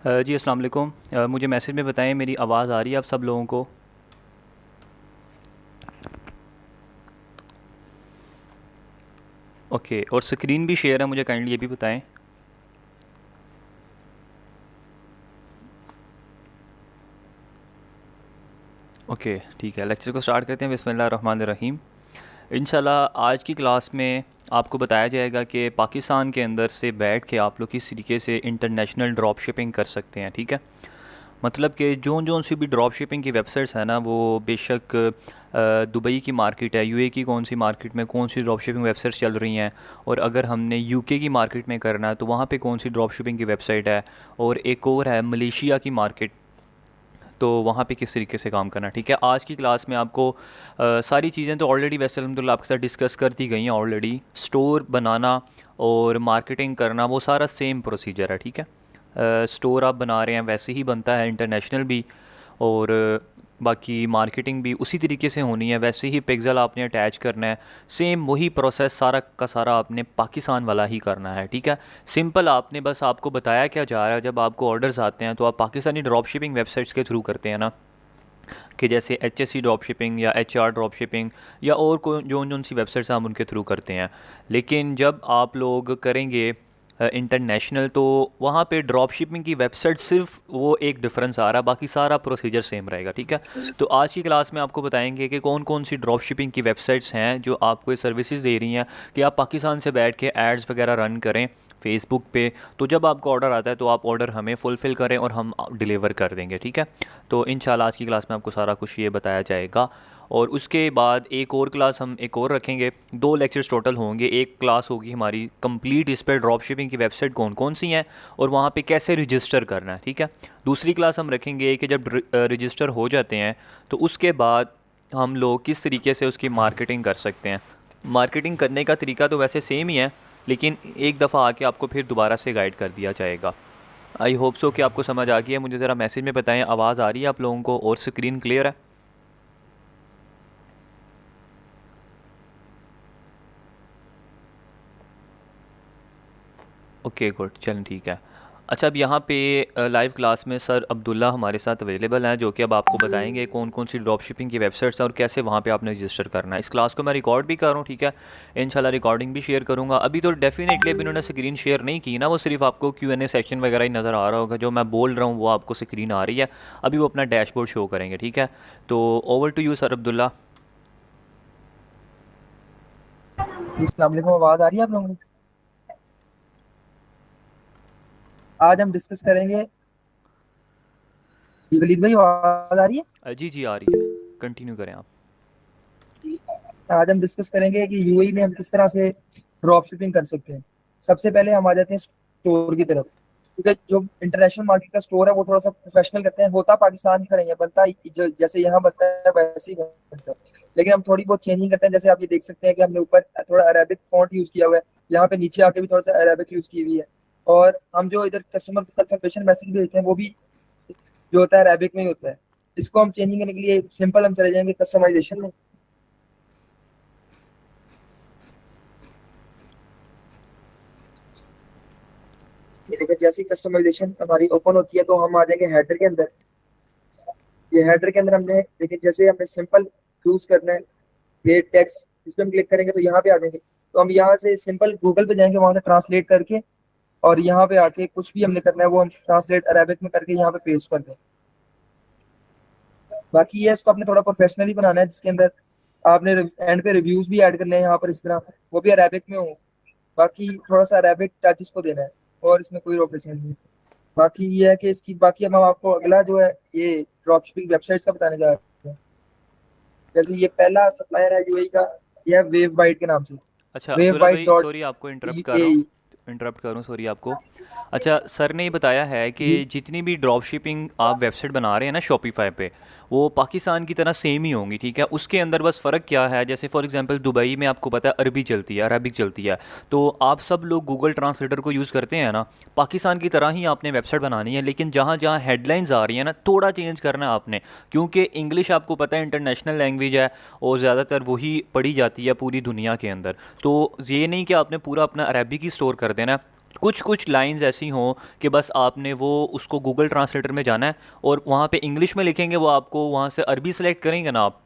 जी अस्सलाम वालेकुम। मुझे मैसेज में बताएं मेरी आवाज़ आ रही है आप सब लोगों को। ओके, और स्क्रीन भी शेयर है, मुझे काइंडली ये भी बताएं। ओके ठीक है, लेक्चर को स्टार्ट करते हैं। बिस्मिल्लाह रहमान रहीम। इंशाल्लाह आज की क्लास में आपको बताया जाएगा कि पाकिस्तान के अंदर से बैठ के आप लोग किस तरीके से इंटरनेशनल ड्रॉप शिपिंग कर सकते हैं। ठीक है, मतलब कि जो सी भी ड्रॉप शिपिंग की वेबसाइट्स हैं ना, वो बेशक दुबई की मार्केट है, यूए की कौन सी मार्केट में कौन सी ड्रॉप शिपिंग वेबसाइट्स चल रही हैं, और अगर हमने यूके की मार्केट में करना है तो वहाँ पे कौन सी ड्रॉप शिपिंग की वेबसाइट है, और एक और है मलेशिया की मार्केट, तो वहाँ पे किस तरीके से काम करना है। ठीक है, आज की क्लास में आपको सारी चीज़ें तो ऑलरेडी वैसे अलहमदिल्ला आपके साथ डिस्कस कर दी गई हैं ऑलरेडी। स्टोर बनाना और मार्केटिंग करना वो सारा सेम प्रोसीजर है। ठीक है, स्टोर आप बना रहे हैं वैसे ही बनता है, इंटरनेशनल भी, और बाकी मार्केटिंग भी उसी तरीके से होनी है, वैसे ही पिक्सल आपने अटैच करना है, सेम वही प्रोसेस सारा का सारा आपने पाकिस्तान वाला ही करना है। ठीक है, सिंपल आपने बस आपको बताया क्या जा रहा है। जब आपको ऑर्डर्स आते हैं तो आप पाकिस्तानी ड्रॉप शिपिंग वेबसाइट्स के थ्रू करते हैं ना, कि जैसे H S C drop shipping या एच आर ड्रॉप शिपिंग या और जो सी वेबसाइट्स हम उनके थ्रू करते हैं। लेकिन जब आप लोग करेंगे इंटरनेशनल, तो वहाँ पे ड्रॉप शिपिंग की वेबसाइट सिर्फ वो एक डिफरेंस आ रहा है, बाकी सारा प्रोसीजर सेम रहेगा। ठीक है, तो आज की क्लास में आपको बताएंगे कि कौन कौन सी ड्रॉप शिपिंग की वेबसाइट्स हैं जो आपको ये सर्विसेज दे रही हैं कि आप पाकिस्तान से बैठ के एड्स वगैरह रन करें फेसबुक पे। तो जब आपको ऑर्डर आता है तो आप ऑर्डर हमें फुलफ़िल करें और हम डिलीवर कर देंगे। ठीक है, तो इंशाल्लाह आज की क्लास में आपको सारा कुछ ये बताया जाएगा, और उसके बाद एक और क्लास हम एक और रखेंगे। दो लेक्चर्स टोटल होंगे। एक क्लास होगी हमारी कंप्लीट इस पर ड्रॉप शिपिंग की वेबसाइट कौन कौन सी हैं और वहाँ पे कैसे रजिस्टर करना है। ठीक है, दूसरी क्लास हम रखेंगे कि जब रजिस्टर हो जाते हैं तो उसके बाद हम लोग किस तरीके से उसकी मार्केटिंग कर सकते हैं। मार्केटिंग करने का तरीका तो वैसे सेम ही है, लेकिन एक दफ़ा आके आपको फिर दोबारा से गाइड कर दिया जाएगा। आई होप सो कि आपको समझ आ गई है। मुझे ज़रा मैसेज में बताएं आवाज़ आ रही है आप लोगों को और स्क्रीन क्लियर है। ओके गुड, चलें ठीक है। अच्छा, अब यहाँ पे लाइव क्लास में सर अब्दुल्ला हमारे साथ अवेलेबल हैं, जो कि अब आपको बताएंगे कौन कौन सी ड्रॉप शिपिंग की वेबसाइट्स हैं और कैसे वहाँ पे आपने रजिस्टर करना है। इस क्लास को मैं रिकॉर्ड भी कर रहा हूँ। ठीक है, इंशाल्लाह रिकॉर्डिंग भी शेयर करूँगा। अभी तो डेफिनेटली अभी उन्होंने स्क्रीन शेयर नहीं की ना, वो सिर्फ आपको Q&A सेक्शन वगैरह ही नज़र आ रहा होगा। जो मैं बोल रहा हूँ वो आपको स्क्रीन आ रही है। अभी वो अपना डैशबोर्ड शो करेंगे। ठीक है, तो over to you sir Abdullah. जी, अस्सलाम वालेकुम। आवाज आ रही है आप लोगों को? आज हम डिस्कस करेंगे। जी वलीद भाई, आवाज आ रही है? जी जी आ रही है, कंटिन्यू करें आप। आज हम डिस्कस करेंगे कि यूएई में हम किस तरह से ड्रॉप शिपिंग कर सकते हैं। सबसे पहले हम आ जाते हैं स्टोर की तरफ, क्योंकि जो इंटरनेशनल मार्केट का स्टोर है वो थोड़ा सा प्रोफेशनल करते हैं। होता पाकिस्तान की तरह ही है, बनता जैसे यहाँ बनता है वैसे ही बनता है, लेकिन हम थोड़ी बहुत चेंजिंग करते हैं। जैसे आप ये देख सकते हैं कि हमने ऊपर थोड़ा अरेबिक फॉन्ट यूज किया हुआ है, यहाँ पे नीचे आके भी थोड़ा सा अरेबिक यूज की हुई है। और हम जो इधर कस्टमर को कंफर्मेशन मैसेज भेजते हैं वो भी जो होता है अरेबिक में ही होता है। इसको हम चेंजिंग करने के लिए सिंपल हम चले जाएंगे कस्टमाइजेशन में। ये देखिए, जैसी कस्टमाइजेशन हमारी ओपन होती है तो हम आ जाएंगे हेडर के अंदर। ये हेडर के अंदर हमने देखिए, जैसे हमने सिंपल चूज करना है ये टेक्स्ट, इस पे हम क्लिक करेंगे तो यहाँ पे आ जाएंगे। तो हम यहाँ से सिंपल गूगल पे जाएंगे, वहां से ट्रांसलेट करके और यहाँ पे आके कुछ भी हमने करना है वो हम ट्रांसलेट अरेबिक में करके यहाँ पे पेस्ट कर दें। बाकी ये इसको आपने थोड़ा प्रोफेशनली बनाना है, जिसके अंदर आपने एंड पे रिव्यूज भी ऐड करने हैं यहाँ पर इस तरह, वो भी अरेबिक में हो। बाकी थोड़ा सा अरेबिक टच इसको देना है, और इसमें कोई रॉकेट साइंस नहीं। बाकी ये है कि इसकी बाकी अब हम आपको अगला जो है ये ड्रॉप शिपिंग वेबसाइट्स का बताने जा रहे हैं। जैसे ये पहला सप्लायर है यूएई का, ये है वेव बाइट के नाम से। अच्छा वेव अब्दुल्ला बाइट भाई, डॉट सॉरी आपको इंटरप्ट कर रहा हूँ, ए। इंटरप्ट करूँ सॉरी आपको। अच्छा, सर ने ये बताया है कि जी जितनी भी ड्रॉप शिपिंग आप वेबसाइट बना रहे हैं ना शॉपिफाई पे, वो पाकिस्तान की तरह सेम ही होंगी। ठीक है, उसके अंदर बस फ़र्क क्या है, जैसे फॉर एग्जांपल दुबई में आपको पता है अरबी चलती है, अरबिक चलती है, तो आप सब लोग गूगल ट्रांसलेटर को यूज़ करते हैं ना। पाकिस्तान की तरह ही आपने वेबसाइट बनानी है, लेकिन जहाँ जहाँ हेडलाइंस आ रही है ना थोड़ा चेंज करना है आपने, क्योंकि इंग्लिश आपको पता है इंटरनेशनल लैंग्वेज है और ज़्यादातर वही पढ़ी जाती है पूरी दुनिया के अंदर। तो ये नहीं कि आपने पूरा अपना अरबी ही स्टोर कर देना है, कुछ कुछ लाइंस ऐसी हों कि बस आपने वो उसको गूगल ट्रांसलेटर में जाना है और वहाँ पे इंग्लिश में लिखेंगे, वो आपको वहाँ से अरबी सेलेक्ट करेंगे ना आप,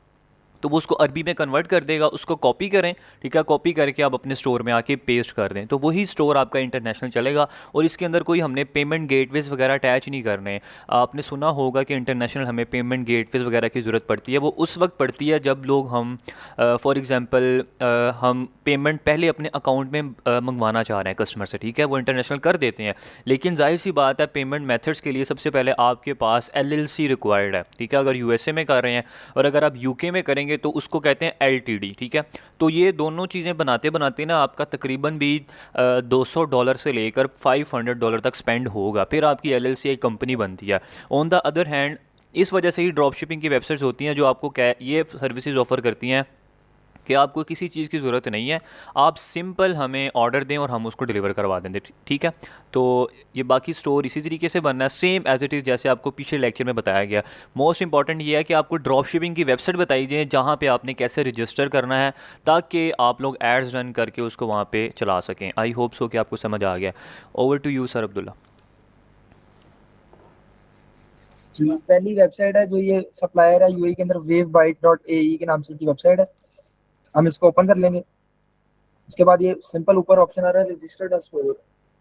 तो वो उसको अरबी में कन्वर्ट कर देगा। उसको कॉपी करें, ठीक है, कॉपी करके आप अपने स्टोर में आके पेस्ट कर दें, तो वही स्टोर आपका इंटरनेशनल चलेगा। और इसके अंदर कोई हमने पेमेंट गेटवेज वगैरह अटैच नहीं करने हैं। आपने सुना होगा कि इंटरनेशनल हमें पेमेंट गेटवेज वगैरह की ज़रूरत पड़ती है, वो उस वक्त पड़ती है जब लोग हम फॉर एग्ज़ाम्पल हम पेमेंट पहले अपने अकाउंट में मंगवाना चाह रहे हैं कस्टमर से, ठीक है, वो इंटरनेशनल कर देते हैं। लेकिन जाहिर सी बात है, पेमेंट मेथड्स के लिए सबसे पहले आपके पास एलएलसी रिक्वायर्ड है, ठीक है, अगर यूएसए में कर रहे हैं, और अगर आप यूके में करेंगे तो उसको कहते हैं एलटीडी, ठीक है। तो ये दोनों चीज़ें बनाते बनाते ना आपका तकरीबन भी $200 से लेकर $500 तक स्पेंड होगा, फिर आपकी एलएलसी एक कंपनी बनती है। ऑन द अदर हैंड, इस वजह से ही ड्रॉप शिपिंग की वेबसाइट्स होती हैं जो आपको ये सर्विसेज ऑफर करती हैं कि आपको किसी चीज़ की ज़रूरत नहीं है, आप सिंपल हमें ऑर्डर दें और हम उसको डिलीवर करवा देंगे, ठीक है। तो ये बाकी स्टोर इसी तरीके से बनना है, सेम एज इट इज़ जैसे आपको पिछले लेक्चर में बताया गया। मोस्ट इंपॉर्टेंट ये है कि आपको ड्रॉप शिपिंग की वेबसाइट बताई जाए जहाँ पे आपने कैसे रजिस्टर करना है, ताकि आप लोग एड्स रन करके उसको वहाँ पे चला सकें। आई होप सो कि आपको समझ आ गया। Over to you sir Abdullah. जी, पहली वेबसाइट है जो ये सप्लायर है यूएई के अंदर, wavebite.ae के नाम से इनकी वेबसाइट है। हम इसको ओपन कर लेंगे। उसके बाद ये सिंपल ऊपर ऑप्शन आ रहा है रजिस्टर्ड स्टोर,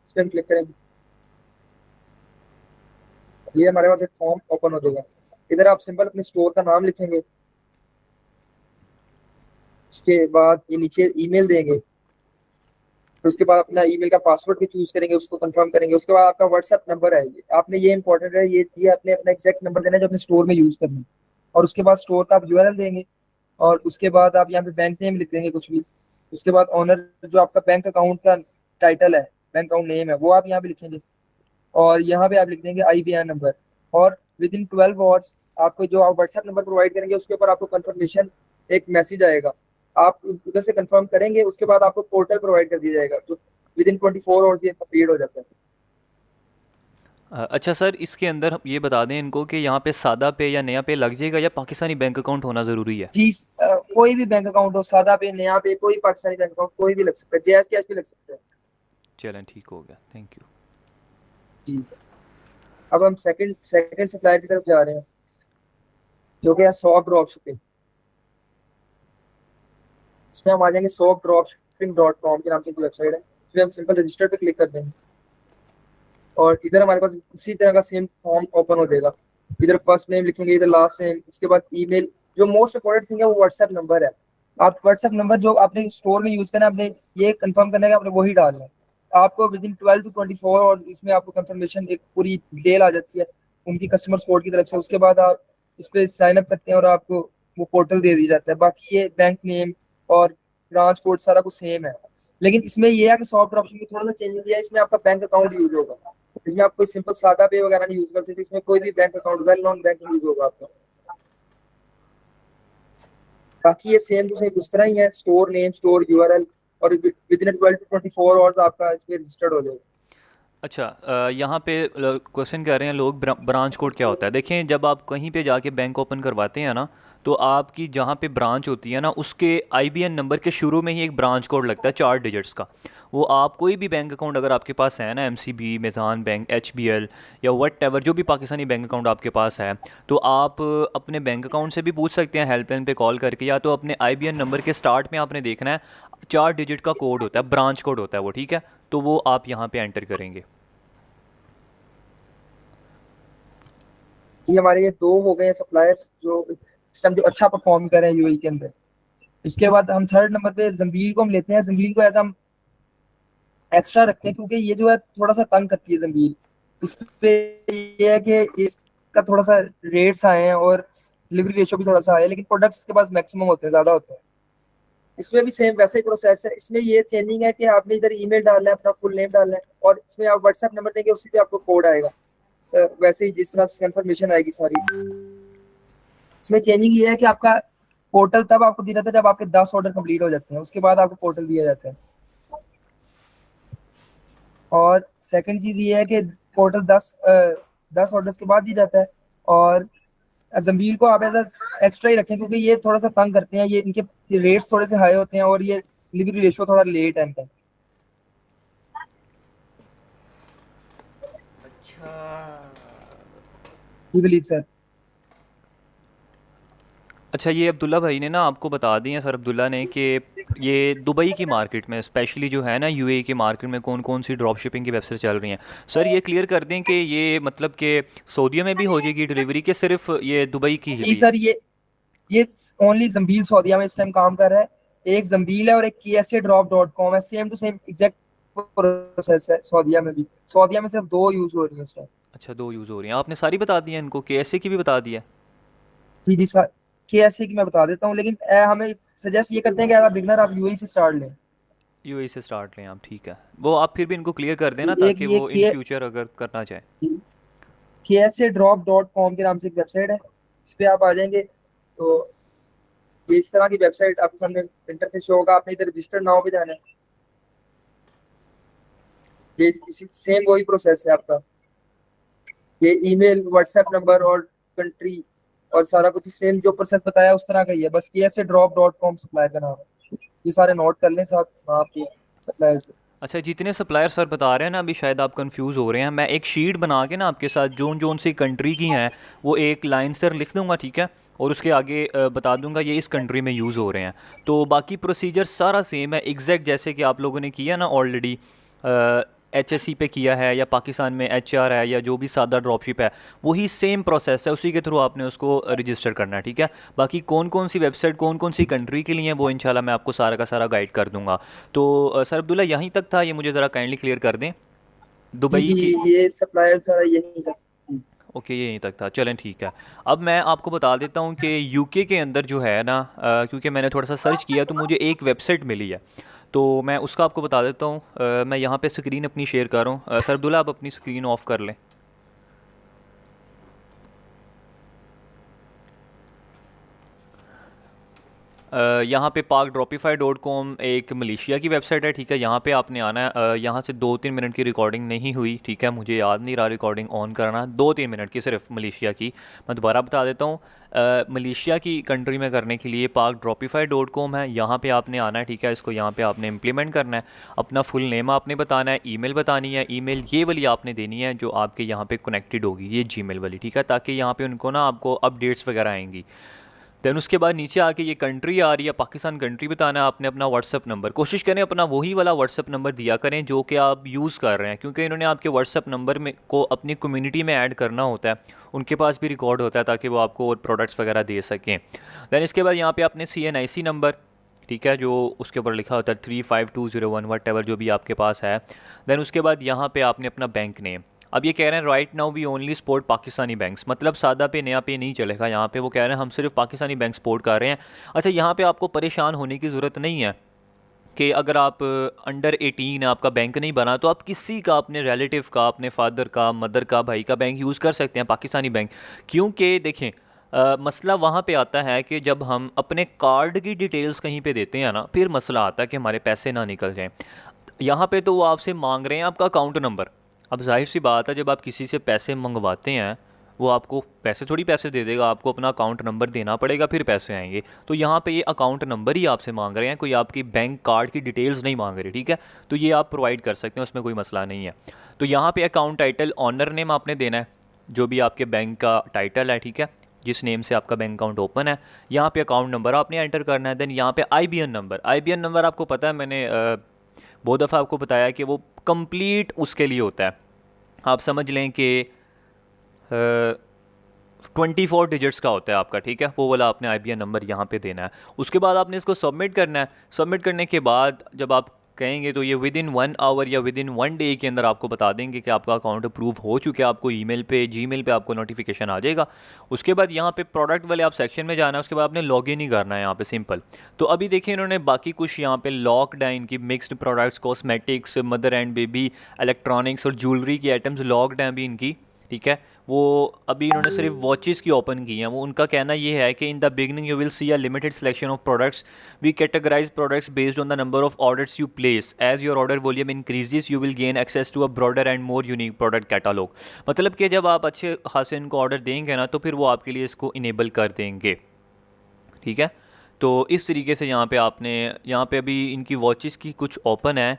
इस पर हम क्लिक करेंगे। ये हमारे पास एक फॉर्म ओपन हो जाएगा। इधर आप सिंपल अपने स्टोर का नाम लिखेंगे। उसके बाद ये नीचे ईमेल देंगे। फिर उसके बाद अपना ईमेल का पासवर्ड भी चूज करेंगे, उसको कंफर्म करेंगे। उसके बाद आपका व्हाट्सएप नंबर है, ये आपने, ये इंपॉर्टेंट है, ये आपने अपना एग्जैक्ट नंबर देना है जो अपने स्टोर में यूज करना है। और उसके बाद स्टोर का आप यूआरएल देंगे। और उसके बाद आप यहाँ पे बैंक नेम लिख देंगे कुछ भी। उसके बाद ऑनर जो आपका बैंक अकाउंट का टाइटल है, बैंक अकाउंट नेम है, वो आप यहाँ पे लिखेंगे। और यहाँ पे आप लिख देंगे आईबीआन नंबर। और विद इन 12 आवर्स आपको जो आप व्हाट्सएप नंबर प्रोवाइड करेंगे उसके ऊपर आपको कंफर्मेशन एक मैसेज आएगा, आप उधर से कंफर्म करेंगे। उसके बाद आपको पोर्टल प्रोवाइड कर दिया जाएगा जो विद इन 24 आवर्स ये कंप्लीट हो जाता है। अच्छा सर, इसके अंदर हम ये बता दें इनको कि यहाँ पे सादा पे या नया पे लग जाएगा या पाकिस्तानी बैंक अकाउंट होना ज़रूरी है? जी, कोई भी बैंक अकाउंट हो, सादा पे, नया पे, कोई पाकिस्तानी बैंक अकाउंट कोई भी लग सकता है, जैज कैश भी लग सकता है। चलें, ठीक हो गया, थैंक यू। जी, अब हम सेकंड सेकंड सप्लायर की तरफ जा रहे हैं जो कि है सॉफ्ट ड्रॉप शिपिंग। इसमें हम आ जाएंगे softdropshipping.com के नाम से एक वेबसाइट है। इसमें हम सिंपल रजिस्टर पे क्लिक कर देंगे और इधर हमारे पास उसी तरह का सेम फॉर्म ओपन हो जाएगा। इधर फर्स्ट नेम लिखेंगे, इधर लास्ट नेम, उसके बाद ईमेल। जो मोस्ट इंपॉर्टेंट थिंग है वो व्हाट्सएप नंबर है। आप व्हाट्सएप नंबर जो आपने स्टोर में यूज करना है, आपने ये कंफर्म करना है कि आपने वही डालना है। आपको विद इन 12 to 24 और इसमें आपको कंफर्मेशन एक पूरी डिटेल आ जाती है उनकी कस्टमर सपोर्ट की तरफ से। उसके बाद आप इस पर साइन अप करते हैं और आपको वो पोर्टल दे दी जाता है। बाकी ये बैंक नेम और ब्रांच कोड सारा कुछ सेम है। लेकिन इसमें ये है कि सॉफ्ट ऑप्शन में थोड़ा सा चेंज किया है, इसमें आपका बैंक अकाउंट यूज होगा। इसमें आप कोई सिंपल सादा पे वगैरह नहीं यूज कर सकते, इसमें कोई भी bank account, well known bank use होगा आपका। बाकी ये सेम टू सेम उस तरह ही है, स्टोर नेम, स्टोर यूआरएल, और विद इन 12 to 24 आवर्स आपका इस पे रजिस्टर्ड हो जाएगा। अच्छा, यहाँ पे क्वेश्चन कर रहे हैं लोग, ब्रांच कोड क्या होता है? देखें, जब आप कहीं पे जाके बैंक ओपन करवाते हैं ना, तो आपकी जहाँ पे ब्रांच होती है ना, उसके आईबीएन नंबर के शुरू में ही एक ब्रांच कोड लगता है 4 डिजिट्स का। वो आप कोई भी बैंक अकाउंट अगर आपके पास है ना, एमसीबी, मेज़ान बैंक, एचबीएल या वट एवर, जो भी पाकिस्तानी बैंक अकाउंट आपके पास है, तो आप अपने बैंक अकाउंट से भी पूछ सकते हैं हेल्पलाइन पे कॉल करके, या तो अपने आईबीएन नंबर के स्टार्ट में आपने देखना है 4 डिजिट का कोड होता है, ब्रांच कोड होता है वो, ठीक है। तो वो आप यहाँ पे एंटर करेंगे। ये हमारे ये दो हो गए सप्लायर्स जो इस टाइम जो अच्छा परफॉर्म कर रहे हैं यूएई के अंदर। इसके बाद हम थर्ड नंबर पे जंबील को हम लेते हैं। जंबील को एज हम एक्स्ट्रा रखते हैं क्योंकि ये जो है थोड़ा सा तंग करती है जंबील। इस पे ये है कि इसका थोड़ा सा रेट्स आए हैं और डिलीवरी रेशो भी थोड़ा सा आया है, लेकिन प्रोडक्ट्स इसके पास मैक्सिमम होते हैं, ज्यादा होते हैं। इसमें भी सेम वैसा ही प्रोसेस है। इसमें ये चेंजिंग है कि आपने इधर ईमेल डालना है, अपना फुल नेम डालना है, और इसमें आप व्हाट्सएप नंबर देंगे, उसी पे आपको कोड आएगा। वैसे ही जिस तरह से कंफर्मेशन आएगी सारी। इसमें चेंजिंग ये है कि आपका पोर्टल तब आपको दिया जाता है जब आपके 10 ऑर्डर कंप्लीट हो जाते हैं, उसके बाद आपको पोर्टल दिया जाता है। और सेकंड चीज ये है कि पोर्टल 10 ऑर्डर्स के बाद दिया जाता है। और जंबील को आप ऐसा एक्स्ट्रा ही रखें क्योंकि ये थोड़ा सा तंग करते हैं, ये इनके रेट्स थोड़े से हाई होते हैं और ये डिलीवरी रेशो थोड़ा लेट है इनका। जी वलीद सर। अच्छा, ये अब्दुल्ला भाई ने ना आपको बता दिए हैं, सर अब्दुल्ला ने, कि ये दुबई की मार्केट में स्पेशली जो है ना यूएई की मार्केट में कौन कौन सी ड्रॉप शिपिंग की वेबसाइट चल रही हैं। सर ये क्लियर कर दें कि ये मतलब कि सऊदीया में भी हो जाएगी डिलीवरी, के सिर्फ ये दुबई की ही जी भी। सर, ये ओनली जंबील सऊदीया में इस टाइम काम कर रहा है। एक जंबील है और एक KSA drop.com है, same to same exact process है सऊदीया में भी। सऊदीया में सिर्फ दो यूज हो रही है इस टाइम। अच्छा, दो यूज़ हो रही हैं, आपने सारी बता दी हैं इनको, कैसे की भी बता दिया। जी जी सर, KSA की मैं बता देता हूँ, लेकिन हमें सजेस्ट ये करते हैं कि अगर बिगनर आप यूएई से स्टार्ट लें। यूएई से स्टार्ट लें आप, ठीक है, वो आप फिर भी इनको क्लियर कर जी देना एक ताकि ये वो इन के फ्यूचर अगर करना चाहें। KSA drop.com के नाम से एक वेबसाइट है, इस पे आप आ जाएंगे तो ये इस तरह की वेबसाइट आपके सामने इंटरफेस शो होगा। आपने इधर रजिस्टर्ड नाउ पे जाना है। ये इसी सेम वही प्रोसेस है आपका। ये ईमेल, व्हाट्सएप नंबर और कंट्री और सारा कुछ सेम जो प्रोसेस बताया उस तरह का ही है, बस KSA drop.com सप्लायर का नाम है। ये सारे नोट कर लें साथ आपके सप्लायर से। अच्छा, जितने सप्लायर सर बता रहे हैं ना, अभी शायद आप कंफ्यूज हो रहे हैं, मैं एक शीट बना के ना आपके साथ जोन जोन सी कंट्री की हैं वो एक लाइन सर लिख दूंगा, ठीक है, और उसके आगे बता दूंगा ये इस कंट्री में यूज़ हो रहे हैं। तो बाकी प्रोसीजर सारा सेम है एग्जैक्ट जैसे कि आप लोगों ने किया ना ऑलरेडी, HSE पे किया है या पाकिस्तान में HR है या जो भी सादा ड्रॉपशिप है, वही सेम प्रोसेस है, उसी के थ्रू आपने उसको रजिस्टर करना है, ठीक है। बाकी कौन कौन सी वेबसाइट कौन कौन सी कंट्री के लिए है वो इंशाल्लाह मैं आपको सारा का सारा गाइड कर दूंगा। तो सर अब्दुल्ला यहीं तक था, ये मुझे ज़रा काइंडली क्लियर कर दें जी दुबई जी, की। ये सप्लायर सारा यही है। ओके, ये यहीं तक था, चलें ठीक है। अब मैं आपको बता देता हूँ कि यूके के अंदर जो है ना, क्योंकि मैंने थोड़ा सा सर्च किया तो मुझे एक वेबसाइट मिली है, तो मैं उसका आपको बता देता हूँ। मैं यहाँ पे स्क्रीन अपनी शेयर कर रहा हूँ, सर अब्दुल्ला आप अपनी स्क्रीन ऑफ कर लें। यहाँ पे parkdropify.com एक मलेशिया की वेबसाइट है, ठीक है, यहाँ पे आपने आना है। यहाँ से 2-3 मिनट की रिकॉर्डिंग नहीं हुई, ठीक है, मुझे याद नहीं रहा रिकॉर्डिंग ऑन करना, 2-3 मिनट की सिर्फ मलेशिया की। मैं दोबारा बता देता हूँ, मलेशिया की कंट्री में करने के लिए parkdropify.com है, यहाँ पे आपने आना है, ठीक है, इसको यहाँ पे आपने इम्प्लीमेंट करना है। अपना फुल नेम आपने बताना है, ईमेल बतानी है, ईमेल ये वाली आपने देनी है जो आपके यहाँ पे कनेक्टेड होगी, ये जीमेल वाली, ठीक है, ताकि यहाँ पे उनको ना आपको अपडेट्स वगैरह आएंगी। देन उसके बाद नीचे आके ये कंट्री आ रही है, पाकिस्तान कंट्री बताना है आपने, अपना व्हाट्सअप नंबर कोशिश करें अपना वही वाला व्हाट्सअप नंबर दिया करें जो कि आप यूज़ कर रहे हैं, क्योंकि इन्होंने आपके व्हाट्सअप नंबर में को अपनी कम्युनिटी में ऐड करना होता है, उनके पास भी रिकॉर्ड होता है ताकि वो आपको और प्रोडक्ट्स वगैरह दे सकें। दैन इसके बाद यहाँ पे आपने CNIC नंबर, ठीक है, जो उसके ऊपर लिखा होता है 35201 वट एवर जो भी आपके पास है। देन उसके बाद यहाँ पे आपने अपना बैंक नेम। अब ये कह रहे हैं right now we only support Pakistani banks, मतलब सादा पे नया पे नहीं चलेगा, यहाँ पे वो कह रहे हैं हम सिर्फ पाकिस्तानी बैंक सपोर्ट कर रहे हैं। अच्छा, यहाँ पे आपको परेशान होने की ज़रूरत नहीं है कि अगर आप अंडर 18 है, आपका बैंक नहीं बना, तो आप किसी का, अपने रिलेटिव का, अपने फादर का, मदर का, भाई का बैंक यूज़ कर सकते हैं, पाकिस्तानी बैंक। क्योंकि देखें, मसला वहाँ पे आता है कि जब हम अपने कार्ड की डिटेल्स कहीं पे देते हैं ना, फिर मसला आता है कि हमारे पैसे ना निकल जाएं। यहाँ पे तो वो आपसे मांग रहे हैं आपका अकाउंट नंबर। अब जाहिर सी बात है, जब आप किसी से पैसे मंगवाते हैं, वो आपको पैसे दे देगा, आपको अपना अकाउंट नंबर देना पड़ेगा फिर पैसे आएंगे। तो यहाँ पे ये अकाउंट नंबर ही आपसे मांग रहे हैं, कोई आपकी बैंक कार्ड की डिटेल्स नहीं मांग रहे, ठीक है। तो ये आप प्रोवाइड कर सकते हैं, उसमें कोई मसला नहीं है। तो यहाँ पे अकाउंट टाइटल, ऑनर नेम आपने देना है, जो भी आपके बैंक का टाइटल है, ठीक है, जिस नेम से आपका बैंक अकाउंट ओपन है। यहाँ पे अकाउंट नंबर आपने एंटर करना है। देन यहाँ पे IBN नंबर आपको पता है, मैंने बहुत दफ़ा आपको बताया कि वो कंप्लीट उसके लिए होता है, आप समझ लें कि 24 डिजिट्स का होता है आपका, ठीक है, वो वाला आपने IBN नंबर यहाँ पे देना है। उसके बाद आपने इसको सबमिट करना है। सबमिट करने के बाद जब आप कहेंगे तो ये विद इन 1 आवर या विद इन 1 डे के अंदर आपको बता देंगे कि आपका अकाउंट अप्रूव हो चुका है, आपको ईमेल पे, जीमेल पे आपको नोटिफिकेशन आ जाएगा। उसके बाद यहाँ पे प्रोडक्ट वाले आप सेक्शन में जाना है, उसके बाद आपने लॉग इन ही करना है यहाँ पे, सिंपल। तो अभी देखिए इन्होंने बाकी कुछ यहाँ पे लॉक्ड है, इनकी mixed products, cosmetics, mother and baby electronics और ज्वेलरी की आइटम्स लॉक्ड हैं अभी इनकी, ठीक है। वो अभी इन्होंने सिर्फ वॉचेस की ओपन की हैं। वो उनका कहना ये है कि in the beginning you will see a limited selection of products, we categorise products based on the number of orders you place, as your order volume increases you will gain access to a broader and more unique product catalogue. मतलब कि जब आप अच्छे खासे इनको order देंगे ना, तो फिर वो आपके लिए इसको इनेबल कर देंगे, ठीक है। तो इस तरीके से यहाँ पे आपने, यहाँ पे अभी इनकी वॉचेस की कुछ ओपन है,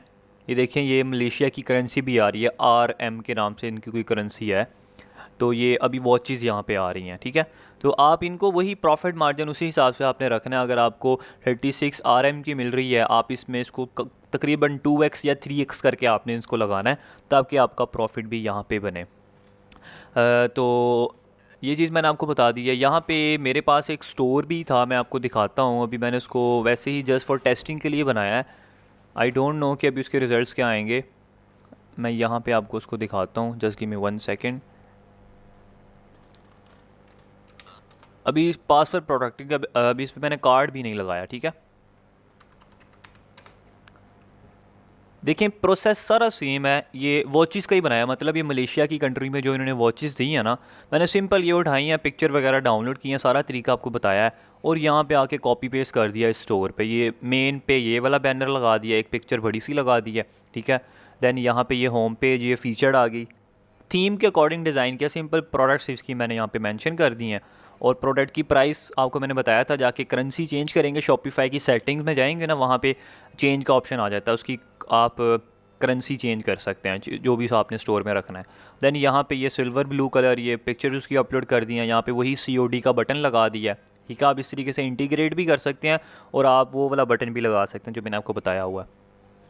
ये देखें, ये मलेशिया की करेंसी भी आ रही है, RM के नाम से इनकी कोई करेंसी है, तो ये अभी वॉचेज़ यहाँ पे आ रही हैं, ठीक है। तो आप इनको वही प्रॉफिट मार्जिन उसी हिसाब से आपने रखना है। अगर आपको 36 RM की मिल रही है, आप इसमें इसको तकरीबन 2x या 3x करके आपने इसको लगाना है, ताकि आपका प्रॉफिट भी यहाँ पे बने। तो ये चीज़ मैंने आपको बता दी है। यहाँ पे मेरे पास एक स्टोर भी था, मैं आपको दिखाता हूँ। अभी मैंने इसको वैसे ही जस्ट फॉर टेस्टिंग के लिए बनाया है। आई डोंट नो कि अभी उसके रिज़ल्ट्स क्या आएंगे। मैं यहाँ पे आपको उसको दिखाता हूँ, जस्ट गिव मी 1 सेकेंड। अभी पासवर्ड प्रोटेक्टेड, अभी इस पर मैंने कार्ड भी नहीं लगाया, ठीक है। देखें प्रोसेस सारा सेम है। ये वॉचेस का ही बनाया, मतलब ये मलेशिया की कंट्री में जो इन्होंने वॉचेस दी हैं ना, मैंने सिंपल ये उठाई हैं, पिक्चर वगैरह डाउनलोड की हैं, सारा तरीका आपको बताया है, और यहाँ पे आके कॉपी पेस्ट कर दिया इस स्टोर पे। ये मेन पे ये वाला बैनर लगा दिया, एक पिक्चर बड़ी सी लगा दी है, ठीक है। देन यहाँ पे ये होम पेज, ये फीचर्ड आ गई, थीम के अकॉर्डिंग डिज़ाइन किया, सिंपल प्रोडक्ट्स इसकी मैंने यहाँ पे मेंशन कर दी हैं। और प्रोडक्ट की प्राइस आपको मैंने बताया था, जाके करेंसी चेंज करेंगे, शॉपिफाई की सेटिंग्स में जाएंगे ना, वहाँ पे चेंज का ऑप्शन आ जाता है, उसकी आप करेंसी चेंज कर सकते हैं जो भी आपने स्टोर में रखना है। देन यहाँ पे ये सिल्वर ब्लू कलर, ये पिक्चर उसकी अपलोड कर दी हैं, यहाँ पे वही COD का बटन लगा दिया है, ठीक है। आप इस तरीके से इंटीग्रेट भी कर सकते हैं, और आप वो वाला बटन भी लगा सकते हैं जो मैंने आपको बताया हुआ है।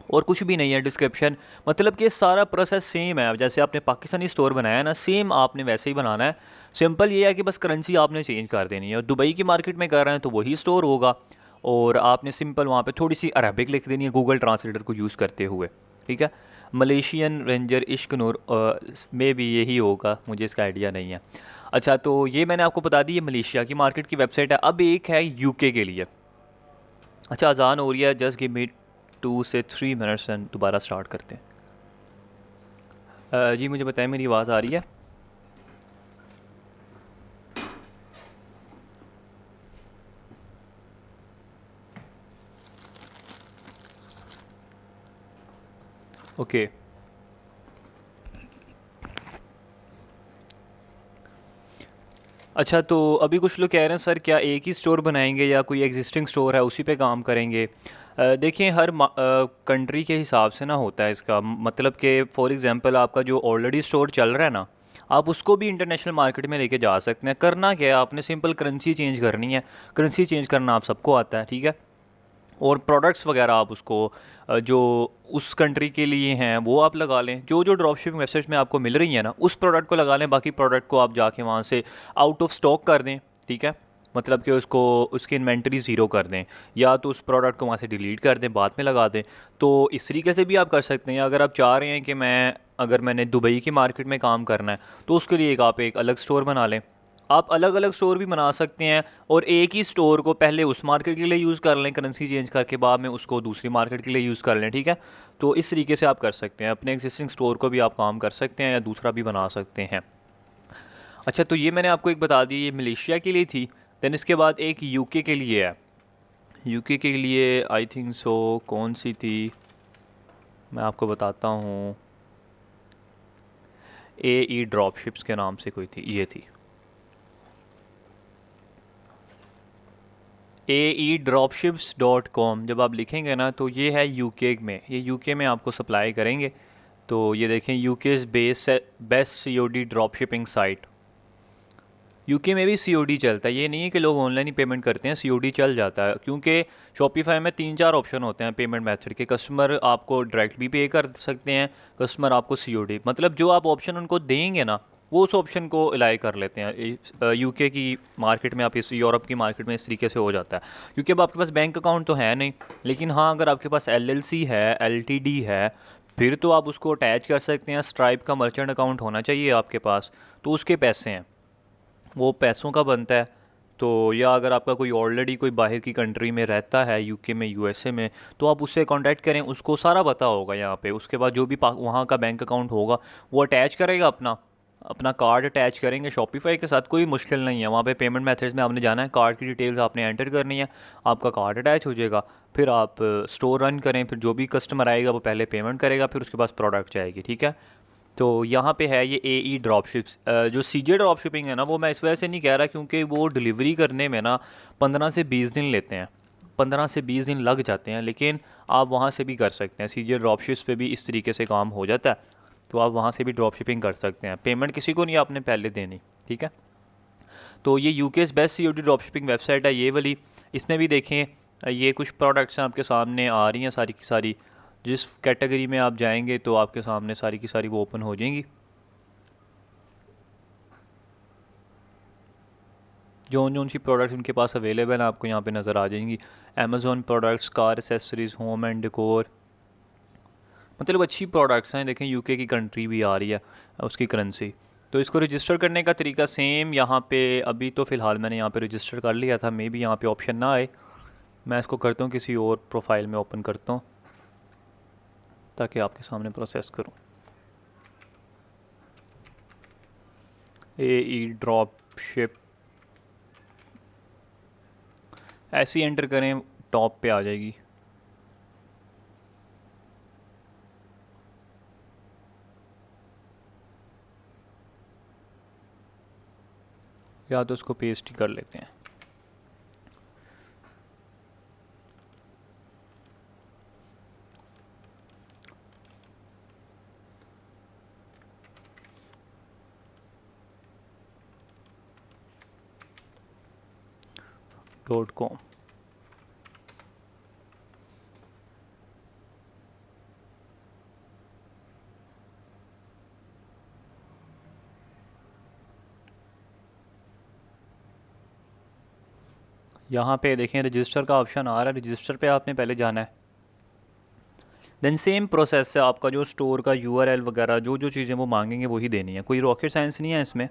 और कुछ भी नहीं है डिस्क्रिप्शन, मतलब कि सारा प्रोसेस सेम है। अब जैसे आपने पाकिस्तानी स्टोर बनाया है ना, सेम आपने वैसे ही बनाना है। सिंपल ये है कि बस करेंसी आपने चेंज कर देनी है। और दुबई की मार्केट में कर रहे हैं तो वही स्टोर होगा, और आपने सिंपल वहाँ पे थोड़ी सी अरबिक लिख देनी है गूगल ट्रांसलेटर को यूज़ करते हुए, ठीक है। मलेशियन रेंजर इश्क नूर में भी यही होगा, मुझे इसका आइडिया नहीं है। अच्छा, तो ये मैंने आपको बता दी, ये मलेशिया की मार्केट की वेबसाइट है। अब एक है UK के लिए। अच्छा, अजान हो रही है, जस्ट गिव मी 2 से 3 मिनट्स एंड दोबारा स्टार्ट करते हैं। जी मुझे बताएं, मेरी आवाज़ आ रही है? ओके। अच्छा, तो अभी कुछ लोग कह रहे हैं सर क्या एक ही स्टोर बनाएंगे या कोई एग्जिस्टिंग स्टोर है उसी पे काम करेंगे? देखिए हर कंट्री के हिसाब से ना होता है इसका, मतलब कि फॉर एग्जांपल आपका जो ऑलरेडी स्टोर चल रहा है ना, आप उसको भी इंटरनेशनल मार्केट में लेके जा सकते हैं। करना क्या है, आपने सिंपल करेंसी चेंज करनी है। करेंसी चेंज करना आप सबको आता है, ठीक है। और प्रोडक्ट्स वगैरह आप उसको जो उस कंट्री के लिए हैं वो आप लगा लें। जो जो ड्रॉप शिपिंग वेबसाइट्स में आपको मिल रही है ना, उस प्रोडक्ट को लगा लें। बाकी प्रोडक्ट को आप जाके वहाँ से आउट ऑफ स्टॉक कर दें, ठीक है। मतलब कि उसको उसकी इन्वेंटरी ज़ीरो कर दें, या तो उस प्रोडक्ट को वहाँ से डिलीट कर दें, बाद में लगा दें। तो इस तरीके से भी आप कर सकते हैं। अगर आप चाह रहे हैं कि अगर मैंने दुबई की मार्केट में काम करना है, तो उसके लिए आप एक अलग स्टोर बना लें। आप अलग अलग स्टोर भी बना सकते हैं, और एक ही स्टोर को पहले उस मार्केट के लिए यूज़ कर लें करेंसी चेंज करके, बाद में उसको दूसरी मार्केट के लिए यूज़ कर लें, ठीक है। तो इस तरीके से आप कर सकते हैं। अपने एग्जिस्टिंग स्टोर को भी आप काम कर सकते हैं या दूसरा भी बना सकते हैं। अच्छा, तो ये मैंने आपको एक बता दी, ये मलेशिया के लिए थी। देन इसके बाद एक UK के लिए है। UK के लिए आई थिंक सो कौन सी थी, मैं आपको बताता हूँ। AE ड्रॉपशिप्स के नाम से कोई थी, ये थी AE dropships.com। जब आप लिखेंगे ना तो ये है UK में, ये UK में आपको सप्लाई करेंगे। तो ये देखें, UK's best COD drop shipping site. UK में भी COD चलता है, ये नहीं है कि लोग ऑनलाइन ही पेमेंट करते हैं, COD चल जाता है। क्योंकि शॉपिफाई में 3-4 ऑप्शन होते हैं पेमेंट मेथड के। कस्टमर आपको डायरेक्ट भी पे कर सकते हैं, कस्टमर आपको COD, मतलब जो आप ऑप्शन उनको देंगे ना, वो उस ऑप्शन को अलाई कर लेते हैं। UK की मार्केट में, आप इस यूरोप की मार्केट में इस तरीके से हो जाता है। क्योंकि अब आपके पास बैंक अकाउंट तो है नहीं, लेकिन हाँ अगर आपके पास LLC है, LTD है, फिर तो आप उसको अटैच कर सकते हैं। स्ट्राइप का मर्चेंट अकाउंट होना चाहिए आपके पास, तो उसके पैसे हैं, वो पैसों का बनता है। तो या अगर आपका कोई ऑलरेडी कोई बाहर की कंट्री में रहता है, UK में, USA में, तो आप उससे कांटेक्ट करें, उसको सारा पता होगा यहाँ पे। उसके बाद जो भी वहाँ का बैंक अकाउंट होगा वो अटैच करेगा, अपना अपना कार्ड अटैच करेंगे शॉपिफाई के साथ। कोई मुश्किल नहीं है, वहाँ पे पेमेंट मेथड्स में आपने जाना है, कार्ड की डिटेल्स आपने एंटर करनी है, आपका कार्ड अटैच हो जाएगा। फिर आप स्टोर रन करें, फिर जो भी कस्टमर आएगा वो पहले पेमेंट करेगा, फिर उसके पास प्रोडक्ट जाएगी, ठीक है। तो यहाँ पे है ये AE ड्रॉपशिप्स। जो CJ ड्रॉप शिपिंग है ना, वो मैं इस वजह से नहीं कह रहा क्योंकि वो डिलीवरी करने में ना 15 से 20 दिन लेते हैं, 15 से 20 दिन लग जाते हैं। लेकिन आप वहाँ से भी कर सकते हैं, CJ ड्रॉपशिप्स पे भी इस तरीके से काम हो जाता है। तो आप वहाँ से भी ड्रॉप शिपिंग कर सकते हैं। पेमेंट किसी को नहीं आपने पहले देनी, ठीक है। तो ये UK's best COD drop shipping website है ये वाली। इसमें भी देखें ये कुछ प्रोडक्ट्स हैं आपके सामने आ रही हैं सारी की सारी। जिस कैटेगरी में आप जाएंगे तो आपके सामने सारी की सारी वो ओपन हो जाएंगी। जौन सी प्रोडक्ट्स उनके पास अवेलेबल हैं आपको यहाँ पे नज़र आ जाएंगी। Amazon products, car accessories, home and decor, मतलब अच्छी प्रोडक्ट्स हैं। देखें यूके की कंट्री भी आ रही है उसकी करेंसी। तो इसको रजिस्टर करने का तरीका सेम यहाँ पे, अभी तो फ़िलहाल मैंने यहाँ पे रजिस्टर कर लिया था, मे बी यहाँ पे ऑप्शन ना आए। मैं इसको करता हूँ किसी और प्रोफाइल में ओपन करता हूँ ताकि आपके सामने प्रोसेस करूँ। AE ड्रॉप शिप ऐसे ही एंटर करें, टॉप पे आ जाएगी। या तो इसको पेस्ट ही कर लेते हैं। .com यहाँ पे देखें रजिस्टर का ऑप्शन आ रहा है। रजिस्टर पे आपने पहले जाना है। देन सेम प्रोसेस है, आपका जो स्टोर का URL वगैरह जो जो चीज़ें वो मांगेंगे वही देनी है। कोई रॉकेट साइंस नहीं है इसमें।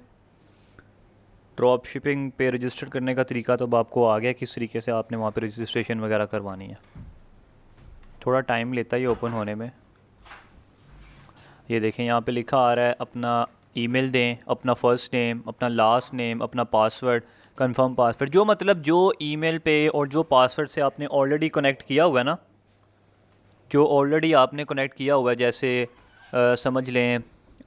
ड्रॉप शिपिंग पे रजिस्टर करने का तरीका तो अब आपको आ गया किस तरीके से आपने वहाँ पे रजिस्ट्रेशन वगैरह करवानी है। थोड़ा टाइम लेता है ये ओपन होने में। ये देखें यहाँ पे लिखा आ रहा है अपना ईमेल दें, अपना फ़र्स्ट नेम, अपना लास्ट नेम, अपना पासवर्ड, कंफर्म पासवर्ड। जो मतलब जो ईमेल पे और जो पासवर्ड से आपने ऑलरेडी कनेक्ट किया हुआ है ना, जो ऑलरेडी आपने कनेक्ट किया हुआ है, जैसे समझ लें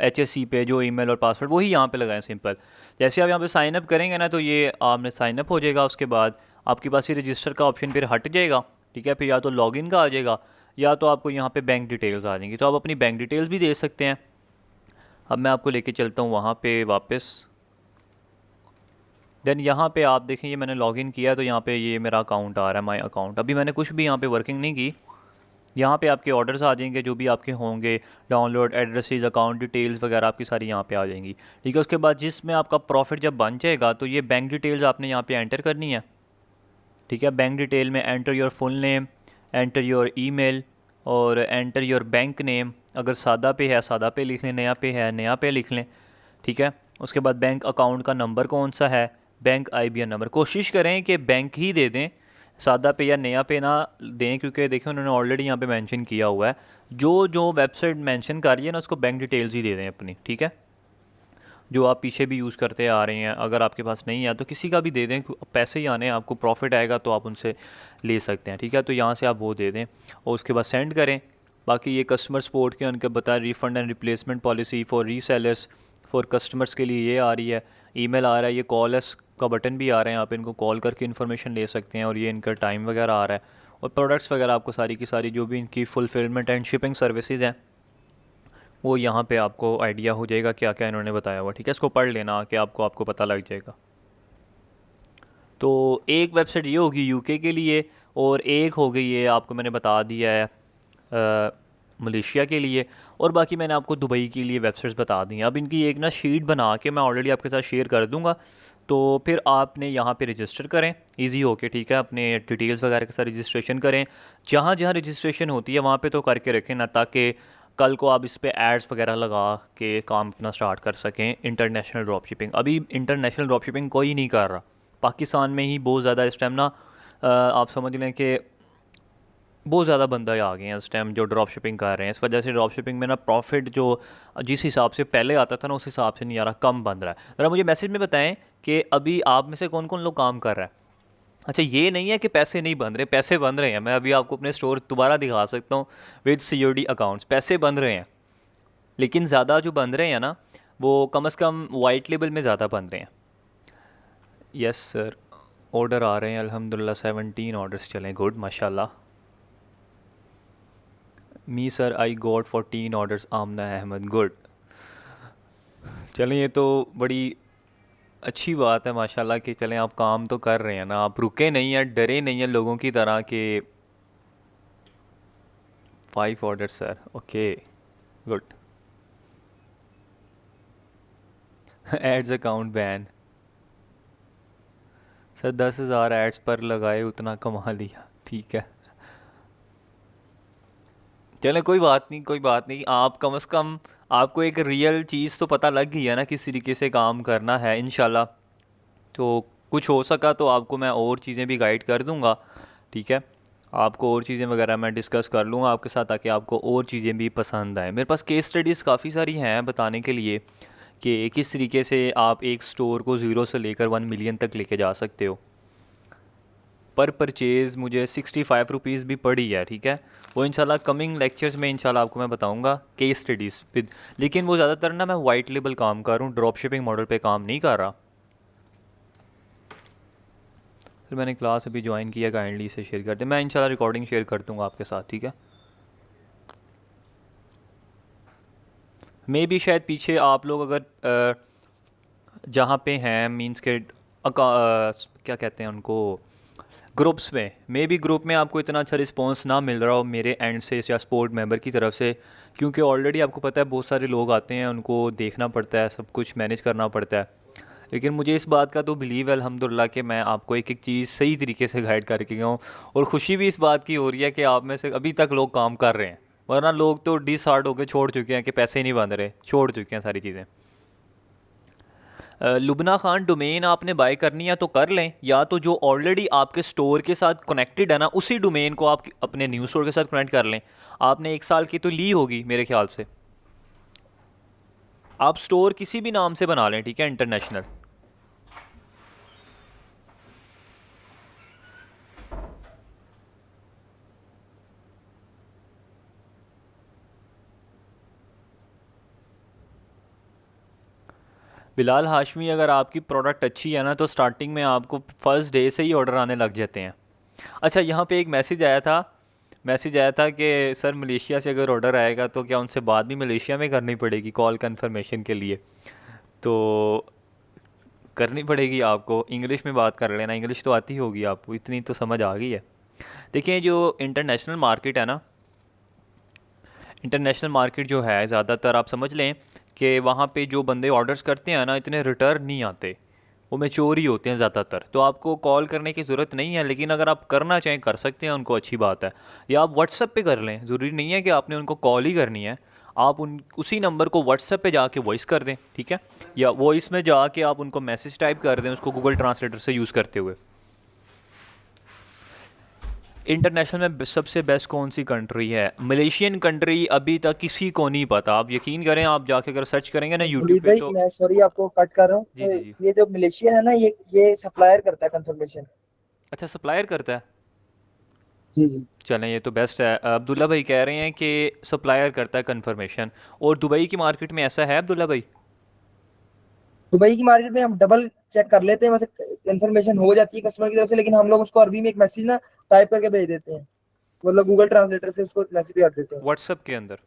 HSC पे जो ईमेल और पासवर्ड, वही यहाँ पे लगाएं सिंपल। जैसे आप यहाँ पे साइन अप करेंगे ना तो ये आपने साइन अप हो जाएगा। उसके बाद आपके पास ये रजिस्टर का ऑप्शन फिर हट जाएगा, ठीक है। फिर या तो लॉगिन का आ जाएगा या तो आपको यहाँ पे बैंक डिटेल्स आ जाएंगी। तो आप अपनी बैंक डिटेल्स भी दे सकते हैं। अब मैं आपको लेके चलता हूँ वहाँ पे वापस। देन यहाँ पे आप देखें ये मैंने लॉगिन किया तो यहाँ पे ये मेरा अकाउंट आ रहा है, माय अकाउंट। अभी मैंने कुछ भी यहाँ पे वर्किंग नहीं की। यहाँ पे आपके ऑर्डर्स आ जाएंगे जो भी आपके होंगे, डाउनलोड एड्रेसेस, अकाउंट डिटेल्स वगैरह आपकी सारी यहाँ पे आ जाएंगी, ठीक है। उसके बाद जिसमें आपका प्रॉफिट जब बन जाएगा तो ये बैंक डिटेल्स आपने यहाँ पे एंटर करनी है, ठीक है। बैंक डिटेल में enter your full name, enter your email और एंटर योर बैंक नेम। अगर सादा पे है सादा पे लिख लें, नया पे है नया पे लिख लें, ठीक है। उसके बाद बैंक अकाउंट का नंबर कौन सा है, बैंक IBN नंबर। कोशिश करें कि बैंक ही दे दें, सादा पे या नया पे ना दें, क्योंकि देखिए उन्होंने ऑलरेडी यहाँ पे मेंशन किया हुआ है। जो जो वेबसाइट मेंशन कर रही है ना उसको बैंक डिटेल्स ही दे दें अपनी, ठीक है। जो आप पीछे भी यूज़ करते आ रहे हैं, अगर आपके पास नहीं है तो किसी का भी दे दें। पैसे ही आने हैं, आपको प्रॉफिट आएगा तो आप उनसे ले सकते हैं, ठीक है। तो यहाँ से आप वो दे दें और उसके बाद सेंड करें। बाकी ये कस्टमर सपोर्ट के उनके बताएं, refund and replacement policy for resellers for customers के लिए ये आ रही है। ईमेल आ रहा है, ये कॉल एस का बटन भी आ रहे हैं, आप इनको कॉल करके इन्फॉर्मेशन ले सकते हैं। और ये इनका टाइम वगैरह आ रहा है और प्रोडक्ट्स वगैरह आपको सारी की सारी जो भी इनकी फुलफिलमेंट एंड शिपिंग सर्विसेज हैं वो यहाँ पे आपको आइडिया हो जाएगा क्या क्या इन्होंने बताया हुआ, ठीक है। इसको पढ़ लेना कि आपको पता लग जाएगा। तो एक वेबसाइट ये होगी यूके के लिए और एक हो गई ये आपको मैंने बता दिया है मलेशिया के लिए। और बाकी मैंने आपको दुबई के लिए वेबसाइट्स बता दी हैं। अब इनकी एक ना शीट बना के मैं ऑलरेडी आपके साथ शेयर कर दूंगा। तो फिर आपने यहाँ पे रजिस्टर करें इजी होके, ठीक है। अपने डिटेल्स वगैरह के साथ रजिस्ट्रेशन करें। जहाँ जहाँ रजिस्ट्रेशन होती है वहाँ पे तो करके रखें ना, ताकि कल को आप इस पे एड्स वगैरह लगा के काम अपना स्टार्ट कर सकें। इंटरनेशनल ड्रॉप शिपिंग, अभी इंटरनेशनल ड्रॉप शिपिंग कोई नहीं कर रहा। पाकिस्तान में ही बहुत ज़्यादा इस टाइम ना आप समझ लें कि बहुत ज़्यादा बंदा आ गए हैं इस टाइम जो ड्रॉप शिपिंग कर रहे हैं। इस वजह से ड्रॉप शिपिंग में ना प्रॉफिट जो जिस हिसाब से पहले आता था ना उस हिसाब से नहीं आ रहा, कम बन रहा है। ज़रा मुझे मैसेज में बताएं कि अभी आप में से कौन कौन लोग काम कर रहा है। अच्छा, ये नहीं है कि पैसे नहीं बन रहे, पैसे बन रहे हैं। मैं अभी आपको अपने स्टोर दोबारा दिखा सकता हूँ विद COD अकाउंट्स, पैसे बन रहे हैं। लेकिन ज़्यादा जो बन रहे हैं ना वो कम से कम वाइट लेबल में ज़्यादा बन रहे हैं। यस सर, ऑर्डर आ रहे हैं अल्हम्दुलिल्लाह, 17 ऑर्डर्स चलें, गुड माशाल्लाह। Me sir I got 14 orders Amna Ahmed, good. चलें, ये तो बड़ी अच्छी बात है माशाल्लाह कि चलें आप काम तो कर रहे हैं ना, आप रुके नहीं हैं, डरे नहीं हैं लोगों की तरह के। 5 order sir, okay, good. Ads account ban sir, 10,000 ads पर लगाए उतना कमा लिया, ठीक है। चलें कोई बात नहीं, कोई बात नहीं, आप कम से कम आपको एक रियल चीज़ तो पता लग गई है ना किस तरीके से काम करना है इंशाल्लाह। तो कुछ हो सका तो आपको मैं और चीज़ें भी गाइड कर दूंगा, ठीक है। आपको और चीज़ें वगैरह मैं डिस्कस कर लूँगा आपके साथ ताकि आपको और चीज़ें भी पसंद आएँ। मेरे पास केस स्टडीज़ काफ़ी सारी हैं बताने के लिए कि किस तरीके से आप एक स्टोर को ज़ीरो से लेकर 1 मिलियन तक लेके जा सकते हो। पर परचेज़ मुझे 65 रुपीज़ भी पड़ी है, ठीक है। वो इंशाल्लाह कमिंग लेक्चर्स में इंशाल्लाह आपको मैं बताऊंगा केस स्टडीज़ विद, लेकिन वो ज़्यादातर ना मैं वाइट लेबल काम कर रहा हूँ, ड्रॉप शिपिंग मॉडल पे काम नहीं कर रहा। फिर मैंने क्लास अभी ज्वाइन किया, काइंडली इसे शेयर कर दें, मैं इंशाल्लाह रिकॉर्डिंग शेयर कर दूँगा आपके साथ, ठीक है। मे भी शायद पीछे आप लोग अगर जहाँ पे हैं मींस के क्या कहते हैं उनको, ग्रुप्स में, मे बी ग्रुप में आपको इतना अच्छा रिस्पांस ना मिल रहा हो मेरे एंड से या सपोर्ट मेंबर की तरफ से, क्योंकि ऑलरेडी आपको पता है बहुत सारे लोग आते हैं, उनको देखना पड़ता है, सब कुछ मैनेज करना पड़ता है। लेकिन मुझे इस बात का तो बिलीव है अल्हम्दुलिल्लाह कि मैं आपको एक एक चीज़ सही तरीके से गाइड करके गया हूँ, और ख़ुशी भी इस बात की हो रही है कि आप में से अभी तक लोग काम कर रहे हैं, वरना लोग तो डिसहार्ट होकर छोड़ चुके हैं कि पैसे ही नहीं बन रहे, छोड़ चुके हैं सारी चीज़ें। लुबना खान, डोमेन आपने बाय करनी है तो कर लें, या तो जो ऑलरेडी आपके स्टोर के साथ कनेक्टेड है ना उसी डोमेन को आप अपने न्यू स्टोर के साथ कनेक्ट कर लें। आपने 1 साल की तो ली होगी मेरे ख्याल से, आप स्टोर किसी भी नाम से बना लें, ठीक है, इंटरनेशनल। बिलाल हाशमी, अगर आपकी प्रोडक्ट अच्छी है ना तो स्टार्टिंग में आपको फर्स्ट डे से ही ऑर्डर आने लग जाते हैं। अच्छा, यहाँ पे एक मैसेज आया था कि सर मलेशिया से अगर ऑर्डर आएगा तो क्या उनसे बात भी मलेशिया में करनी पड़ेगी कॉल कंफर्मेशन के लिए? तो करनी पड़ेगी आपको, इंग्लिश में बात कर लेना, इंग्लिश तो आती होगी आपको, इतनी तो समझ आ गई है। देखिए जो इंटरनेशनल मार्केट है ना, इंटरनेशनल मार्केट जो है ज़्यादातर आप समझ लें कि वहाँ पे जो बंदे ऑर्डर्स करते हैं ना इतने रिटर्न नहीं आते, वो मैच्योर ही होते हैं ज़्यादातर, तो आपको कॉल करने की ज़रूरत नहीं है। लेकिन अगर आप करना चाहें कर सकते हैं उनको, अच्छी बात है। या आप व्हाट्सएप पे कर लें, ज़रूरी नहीं है कि आपने उनको कॉल ही करनी है, आप उन उसी नंबर को व्हाट्सएप पे जाके वॉइस कर दें, ठीक है। या वॉइस में जाके आप उनको मैसेज टाइप कर दें उसको गूगल ट्रांसलेटर से यूज़ करते हुए। इंटरनेशनल में सबसे बेस्ट कौन सी कंट्री है? मलेशियन कंट्री अभी तक किसी को नहीं पता, आप यकीन करें, आप जाके अगर सर्च करेंगे ना यूट्यूब मुनीर पे भाई, तो। मैं सॉरी आपको कट कर रहा हूँ, जी तो जी जी। ये जो मलेशियन है ना, ये सप्लायर करता है कंफर्मेशन। अच्छा, सप्लायर करता है। जी जी। चलें, ये तो बेस्ट है। अब्दुल्ला भाई कह रहे हैं कि सप्लायर करता है कंफर्मेशन, और दुबई की मार्केट में ऐसा है अब्दुल्ला भाई? दुबई की मार्केट में हम डबल चेक कर लेते हैं, वैसे इन्फॉर्मेशन हो जाती है कस्टमर की तरफ से, लेकिन हम लोग उसको अरबी में एक मैसेज ना टाइप करके भेज देते हैं, मतलब गूगल ट्रांसलेटर से उसको मैसेज कर देते हैं। व्हाट्सएप के अंदर?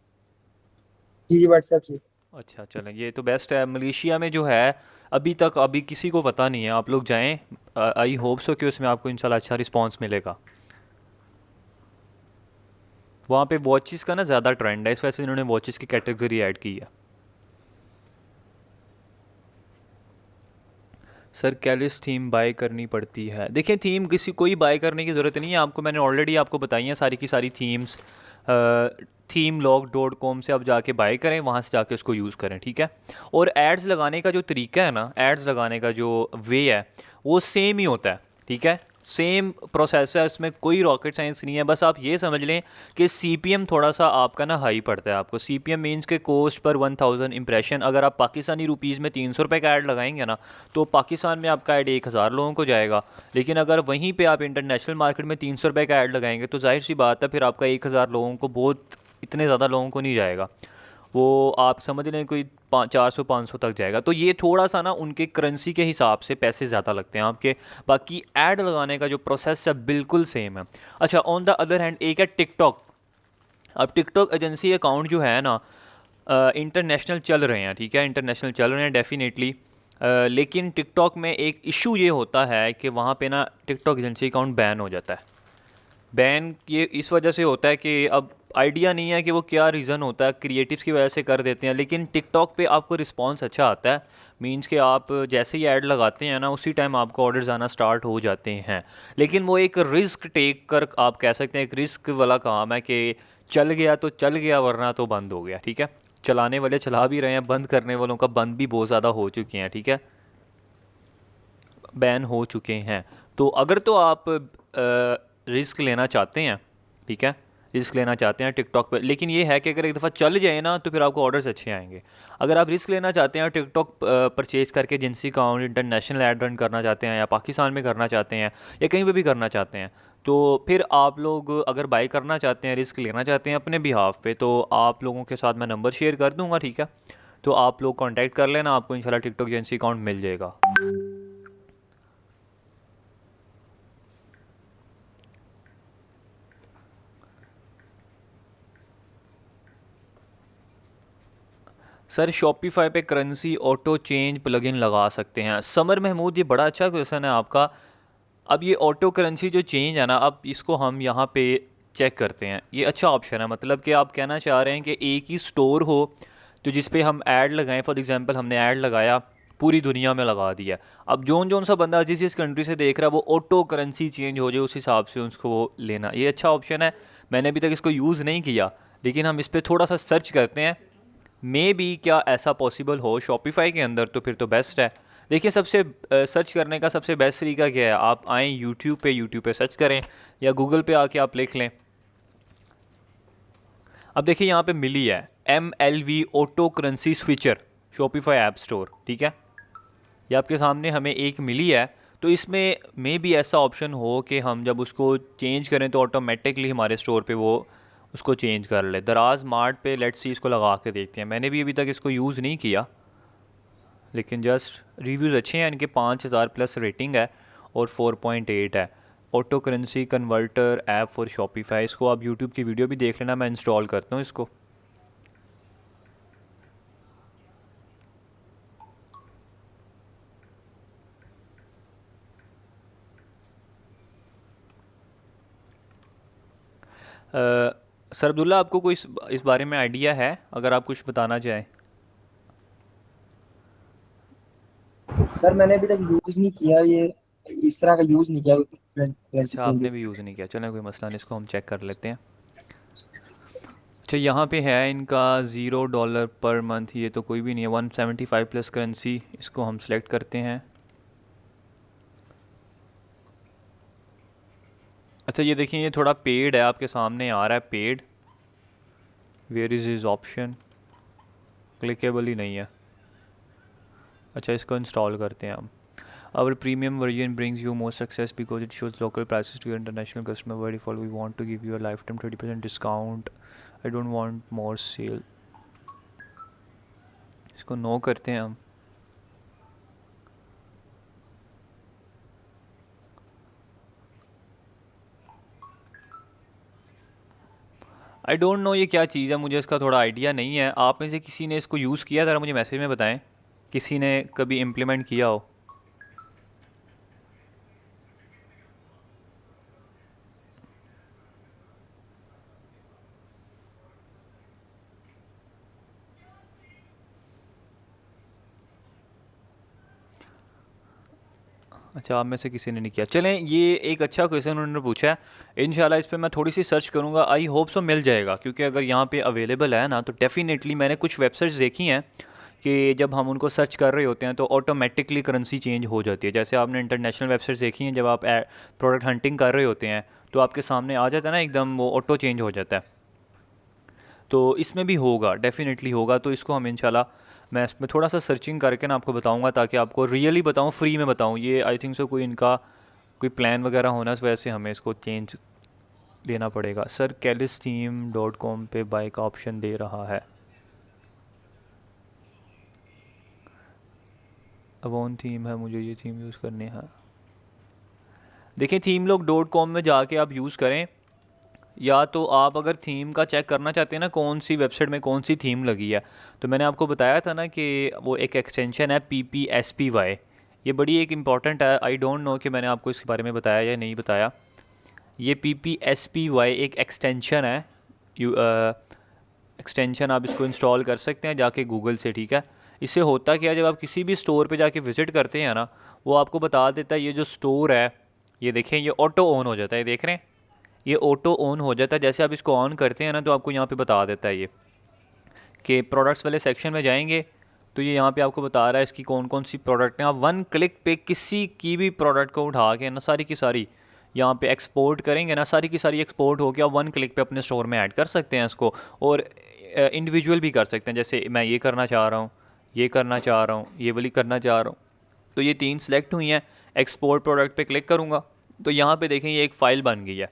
जी जी, व्हाट्सएप से। अच्छा, चलें, ये तो बेस्ट है। मलेशिया में जो है अभी किसी को पता नहीं है, आप लोग जाएं, आई होप सो कि उसमें आपको इंशाल्लाह अच्छा रिस्पांस मिलेगा। वहाँ पे वॉचेस का ना ज़्यादा ट्रेंड है, इस वजह से इन्होंने वॉचेस की कैटेगरी ऐड की है। सर कैलिस थीम बाय करनी पड़ती है? देखिए, थीम किसी कोई बाय करने की ज़रूरत नहीं है आपको, मैंने ऑलरेडी आपको बताई हैं सारी की सारी थीम्स। themelog.com से आप जाके बाय करें, वहाँ से जाके उसको यूज़ करें, ठीक है। और एड्स लगाने का जो तरीका है ना, एड्स लगाने का जो वे है वो सेम ही होता है, ठीक है। सेम प्रोसेस है, उसमें कोई रॉकेट साइंस नहीं है। बस आप ये समझ लें कि CPM थोड़ा सा आपका ना हाई पड़ता है आपको। CPM मीन्स के कॉस्ट पर 1000 इंप्रेशन। अगर आप पाकिस्तानी रुपीज़ में 300 रुपये का ऐड लगाएंगे ना, तो पाकिस्तान में आपका ऐड 1000 लोगों को जाएगा। लेकिन अगर वहीं पे आप इंटरनेशनल मार्केट में 300 रुपये का ऐड लगाएंगे तो जाहिर सी बात है फिर आपका 1000 लोगों को, बहुत इतने ज़्यादा लोगों को नहीं जाएगा वो, आप समझ लें कोई 400-500 तक जाएगा। तो ये थोड़ा सा ना उनके करेंसी के हिसाब से पैसे ज़्यादा लगते हैं आपके, बाकी ऐड लगाने का जो प्रोसेस है बिल्कुल सेम है। अच्छा, ऑन द अदर हैंड एक है टिकटॉक। अब टिकटॉक एजेंसी अकाउंट जो है ना इंटरनेशनल चल रहे हैं, ठीक है, इंटरनेशनल चल रहे हैं डेफिनेटली। लेकिन टिकटॉक में एक इशू ये होता है कि वहाँ पे ना टिकटॉक एजेंसी अकाउंट बैन हो जाता है। बैन ये इस वजह से होता है कि अब आइडिया नहीं है कि वो क्या रीज़न होता है, क्रिएटिव्स की वजह से कर देते हैं, लेकिन टिकटॉक पे आपको रिस्पांस अच्छा आता है। मींस कि आप जैसे ही ऐड लगाते हैं ना उसी टाइम आपको ऑर्डर्स आना स्टार्ट हो जाते हैं। लेकिन वो एक रिस्क टेक कर आप कह सकते हैं, एक रिस्क वाला काम है कि चल गया तो चल गया वरना तो बंद हो गया, ठीक है। चलाने वाले चला भी रहे हैं, बंद करने वालों का बंद भी बहुत ज़्यादा हो चुके हैं, ठीक है, बैन हो चुके हैं। तो अगर तो आप रिस्क लेना चाहते हैं, ठीक है, रिस्क लेना चाहते हैं टिकटॉक पे, लेकिन ये है कि अगर एक दफ़ा चल जाए ना तो फिर आपको ऑर्डर्स अच्छे आएंगे। अगर आप रिस्क लेना चाहते हैं टिकटॉक परचेज करके agency account international ad run करना चाहते हैं, या पाकिस्तान में करना चाहते हैं, या कहीं पे भी करना चाहते हैं, तो फिर आप लोग अगर बाई करना चाहते हैं, रिस्क लेना चाहते हैं अपने बिहाफ पे, तो आप लोगों के साथ मैं नंबर शेयर कर दूंगा, ठीक है। तो आप लोग कांटेक्ट कर लेना, आपको इंशाल्लाह टिकटॉक एजेंसी अकाउंट मिल जाएगा। सर शॉपिफाई पे करेंसी ऑटो चेंज प्लगइन लगा सकते हैं? समर महमूद, ये बड़ा अच्छा क्वेश्चन है आपका। अब ये ऑटो करेंसी जो चेंज है ना, अब इसको हम यहाँ पे चेक करते हैं। ये अच्छा ऑप्शन है, मतलब कि आप कहना चाह रहे हैं कि एक ही स्टोर हो तो जिस पे हम ऐड लगाएं। फॉर एग्जांपल हमने ऐड लगाया, पूरी दुनिया में लगा दिया। अब जोन जोन सा बंदा जिस जिस कंट्री से देख रहा है वो ऑटो करेंसी चेंज हो जाए, उस हिसाब से उसको वो लेना, ये अच्छा ऑप्शन है। मैंने अभी तक इसको यूज़ नहीं किया, लेकिन हम इस पर थोड़ा सा सर्च करते हैं। मे बी क्या ऐसा पॉसिबल हो शॉपिफाई के अंदर, तो फिर तो बेस्ट है। देखिए सबसे सर्च करने का सबसे बेस्ट तरीका क्या है, आप आएँ यूट्यूब पे सर्च करें, या गूगल पे आके आप लिख लें। अब देखिए यहाँ पे मिली है MLV auto currency switcher Shopify app store, ठीक है, ये आपके सामने हमें एक मिली है। तो इसमें मे भी ऐसा ऑप्शन हो कि हम जब उसको चेंज करें तो ऑटोमेटिकली हमारे स्टोर पे वो उसको चेंज कर ले। दराज मार्ट पे लेट्स सी इसको लगा के देखते हैं। मैंने भी अभी तक इसको यूज़ नहीं किया, लेकिन जस्ट रिव्यूज़ अच्छे हैं इनके, 5000 प्लस रेटिंग है और 4.8 है। Auto currency converter app for Shopify, इसको आप यूट्यूब की वीडियो भी देख लेना, मैं इंस्टॉल करता हूँ इसको। सर अब्दुल्ला, आपको कोई इस बारे में आइडिया है, अगर आप कुछ बताना चाहें? सर मैंने अभी तक यूज नहीं किया ये, इस तरह का यूज नहीं किया करेंसी अच्छा, चेंज। आपने भी यूज़ नहीं किया, चलें कोई मसला नहीं, इसको हम चेक कर लेते हैं। अच्छा, यहाँ पे है इनका $0 पर मंथ, ये तो कोई भी नहीं है। 175 प्लस करेंसी, इसको हम सेलेक्ट करते हैं। अच्छा ये देखिए, ये थोड़ा पेड है, आपके सामने आ रहा है paid, where is is option, clickable ही नहीं है। अच्छा इसको इंस्टॉल करते हैं हम। Our premium version brings you more success because it shows local prices to your international customer. By default, we want to give you a lifetime 30% discount. I don't want more sale. इसको no करते हैं हम। I don't know ये क्या चीज़ है, मुझे इसका थोड़ा आइडिया नहीं है। आप में से किसी ने इसको यूज़ किया, ज़रा मुझे मैसेज में बताएं, किसी ने कभी इम्प्लीमेंट किया हो। अच्छा, आप में से किसी ने नहीं किया, चलें ये एक अच्छा क्वेश्चन उन्होंने पूछा है। इंशाल्लाह इस पर मैं थोड़ी सी सर्च करूँगा, आई होप सो मिल जाएगा, क्योंकि अगर यहाँ पे अवेलेबल है ना तो डेफ़िनेटली मैंने कुछ वेबसाइट्स देखी हैं कि जब हम उनको सर्च कर रहे होते हैं तो ऑटोमेटिकली करेंसी चेंज हो जाती है। जैसे आपने इंटरनेशनल वेबसाइट्स देखी हैं, जब आप प्रोडक्ट हंटिंग कर रहे होते हैं तो आपके सामने आ जाता है ना एकदम, वो ऑटो चेंज हो जाता है। तो इसमें भी होगा, डेफ़िनेटली होगा। तो इसको हम इंशाल्लाह, मैं इसमें थोड़ा सा सर्चिंग करके ना आपको बताऊंगा, ताकि आपको रियली बताऊं, फ्री में बताऊं। ये आई थिंक सो कोई इनका कोई प्लान वगैरह होना, इस वजह से हमें इसको चेंज लेना पड़ेगा। सर calisttheme.com पे बाय का ऑप्शन दे रहा है। अवोन थीम है, मुझे ये थीम यूज़ करनी है। देखिए थीम लोग .com में जाके आप यूज़ करें, या तो आप अगर थीम का चेक करना चाहते हैं ना, कौन सी वेबसाइट में कौन सी थीम लगी है, तो मैंने आपको बताया था ना कि वो एक एक्सटेंशन है PPSPY। ये बड़ी एक इम्पॉर्टेंट है, आई डोंट नो कि मैंने आपको इसके बारे में बताया या नहीं बताया। ये PPSPY एक एक्सटेंशन है। यू एक्सटेंशन आप इसको इंस्टॉल कर सकते हैं जाके गूगल से, ठीक है। इससे होता क्या है, जब आप किसी भी स्टोर पे जाके विज़िट करते हैं ना, वो आपको बता देता है ये जो स्टोर है, ये देखें ये ऑटो ऑन हो जाता है, देख रहे हैं, ये ऑटो ऑन हो जाता है। जैसे आप इसको ऑन करते हैं ना, तो आपको यहाँ पे बता देता है ये कि प्रोडक्ट्स वाले सेक्शन में जाएंगे, तो ये यहाँ पे आपको बता रहा है इसकी कौन कौन सी प्रोडक्ट हैं। आप वन क्लिक पे किसी की भी प्रोडक्ट को उठा के ना, सारी की सारी यहाँ पे एक्सपोर्ट करेंगे ना, सारी की सारी एक्सपोर्ट होकर आप वन क्लिक पे अपने स्टोर में ऐड कर सकते हैं इसको। और इंडिविजुअल भी कर सकते हैं, जैसे मैं ये करना चाह रहा हूँ, ये करना चाह रहा हूँ, ये वाली करना चाह रहा हूँ। तो ये तीन सेलेक्ट हुई हैं। एक्सपोर्ट प्रोडक्ट पे क्लिक करूँगा तो यहाँ पे देखें ये एक फ़ाइल बन गई है।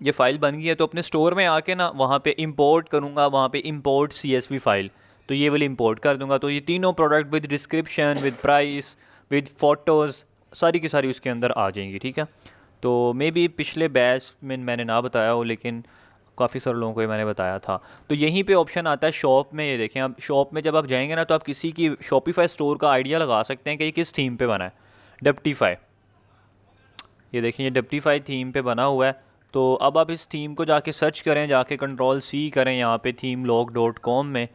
ये फ़ाइल बन गई है, तो अपने स्टोर में आके ना वहाँ पे इंपोर्ट करूँगा, वहाँ पे इंपोर्ट CSV फ़ाइल, तो ये वाली इंपोर्ट कर दूँगा। तो ये तीनों product with description, with price, with photos, सारी की सारी उसके अंदर आ जाएंगी, ठीक है। तो मे बी पिछले बैच में मैंने ना बताया हो, लेकिन काफ़ी सारे लोगों को ये मैंने बताया था। तो यहीं पे ऑप्शन आता है शॉप में। ये देखें, अब शॉप में जब आप जाएंगे ना, तो आप किसी की शॉपिफाई स्टोर का आइडिया लगा सकते हैं कि ये किस थीम पे बना है। डप्टीफाई, ये देखें ये डप्टीफाई थीम पे बना हुआ है। तो अब आप इस थीम को जाके सर्च करें, जाके Ctrl+C करें यहाँ पे themelog.com में,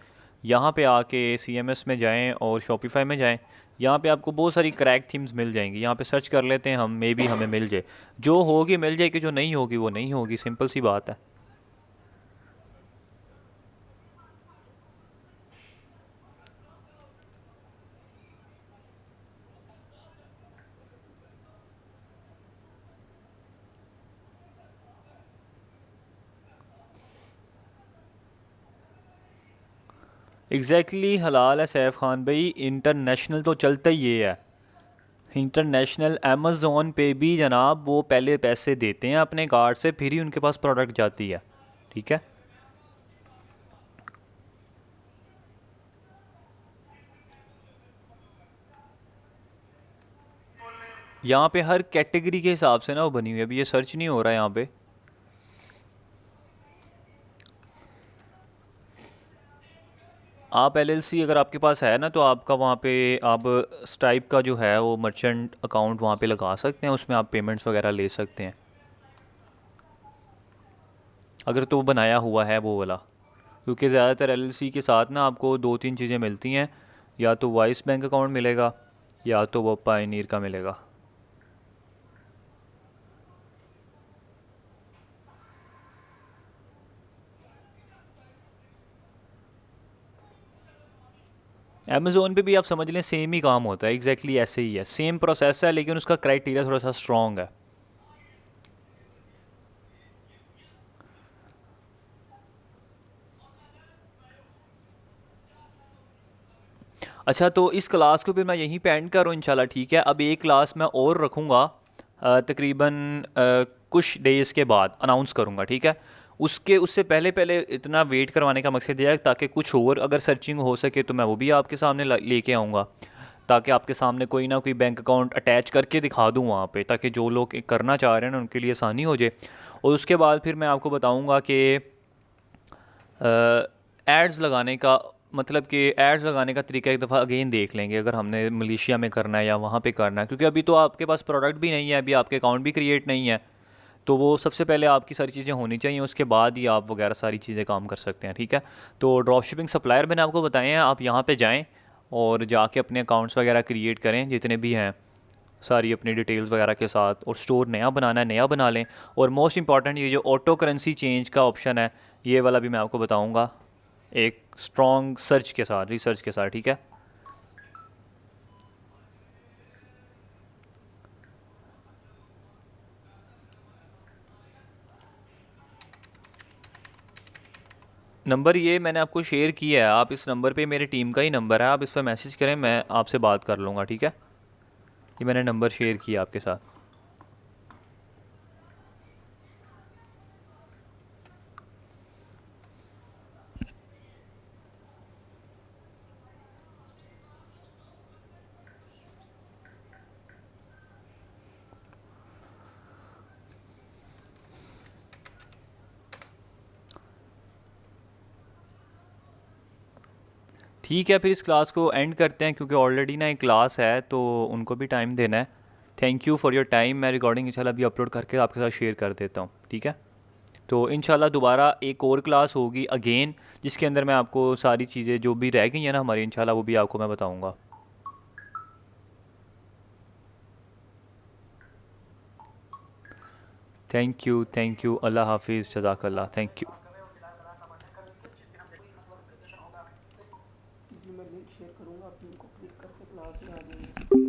यहाँ पे आके CMS में जाएं और शॉपिफाई में जाएं। यहाँ पे आपको बहुत सारी क्रैक थीम्स मिल जाएंगी, यहाँ पे सर्च कर लेते हैं हम, मे बी हमें मिल जाए। जो होगी मिल जाएगी, जो नहीं होगी वो नहीं होगी, सिंपल सी बात है। एग्जैक्टली हलाल है सैफ खान भाई, इंटरनेशनल तो चलता ही ये है। इंटरनेशनल अमेज़ोन पे भी जनाब वो पहले पैसे देते हैं अपने कार्ड से, फिर ही उनके पास प्रोडक्ट जाती है, ठीक है। यहाँ पे हर कैटेगरी के हिसाब से ना वो बनी हुई है, अभी ये सर्च नहीं हो रहा है यहाँ पे। आप LLC अगर आपके पास है ना, तो आपका वहाँ पे आप स्टाइप का जो है वो मर्चेंट अकाउंट वहाँ पे लगा सकते हैं, उसमें आप पेमेंट्स वगैरह ले सकते हैं, अगर तो बनाया हुआ है वो वाला। क्योंकि ज़्यादातर LLC के साथ ना आपको दो तीन चीज़ें मिलती हैं, या तो वाइस बैंक अकाउंट मिलेगा, या तो वो पायनीर का मिलेगा। अमेज़ोन पे भी आप समझ लें सेम ही काम होता है, एग्जैक्टली ऐसे ही है, सेम प्रोसेस है, लेकिन उसका क्राइटेरिया थोड़ा सा स्ट्रॉन्ग है। अच्छा, तो इस क्लास को फिर मैं यहीं पे एंड करूँ इंशाल्लाह, ठीक है। अब एक क्लास मैं और रखूँगा, तकरीबन कुछ डेज़ के बाद अनाउंस करूँगा, ठीक है। उसके उससे पहले पहले इतना वेट करवाने का मकसद यह है ताकि कुछ और अगर सर्चिंग हो सके तो मैं वो भी आपके सामने लेके आऊँगा, ताकि आपके सामने कोई ना कोई बैंक अकाउंट अटैच करके दिखा दूँ वहाँ पे, ताकि जो लोग करना चाह रहे हैं ना उनके लिए आसानी हो जाए। और उसके बाद फिर मैं आपको बताऊँगा कि एड्स लगाने का, मतलब कि एड्स लगाने का तरीका एक दफ़ा अगेन देख लेंगे, अगर हमने मलेशिया में करना है या वहाँ पे करना है, क्योंकि अभी तो आपके पास प्रोडक्ट भी नहीं है, अभी आपके अकाउंट भी क्रिएट नहीं है। तो वो सबसे पहले आपकी सारी चीज़ें होनी चाहिए, उसके बाद ही आप वगैरह सारी चीज़ें काम कर सकते हैं, ठीक है। तो ड्रॉप शिपिंग सप्लायर मैंने आपको बताए हैं, आप यहाँ पे जाएं और जाके अपने अकाउंट्स वगैरह क्रिएट करें जितने भी हैं, सारी अपनी डिटेल्स वगैरह के साथ, और स्टोर नया बनाना है नया बना लें। और मोस्ट इंपॉर्टेंट ये जो ऑटो करेंसी चेंज का ऑप्शन है, ये वाला भी मैं आपको बताऊँगा एक स्ट्रॉन्ग सर्च के साथ, रिसर्च के साथ, ठीक है। नंबर ये मैंने आपको शेयर किया है, आप इस नंबर पे, मेरे टीम का ही नंबर है, आप इस पर मैसेज करें, मैं आपसे बात कर लूँगा, ठीक है। ये मैंने नंबर शेयर किया आपके साथ। ठीक है, फिर इस क्लास को एंड करते हैं क्योंकि ऑलरेडी ना एक क्लास है तो उनको भी टाइम देना है। Thank you for your time. मैं रिकॉर्डिंग इंशाल्लाह अभी अपलोड करके आपके साथ शेयर कर देता हूँ, ठीक है। तो इंशाल्लाह दोबारा एक और क्लास होगी अगेन, जिसके अंदर मैं आपको सारी चीज़ें जो भी रह गई हैं ना हमारी, इंशाल्लाह वो भी आपको मैं बताऊँगा। थैंक यू, अल्लाह हाफिज़, जज़ाकल्लाह, थैंक यू। मैं लिंक शेयर करूंगा, आप लिंक को क्लिक करके क्लास में आ जाएंगे।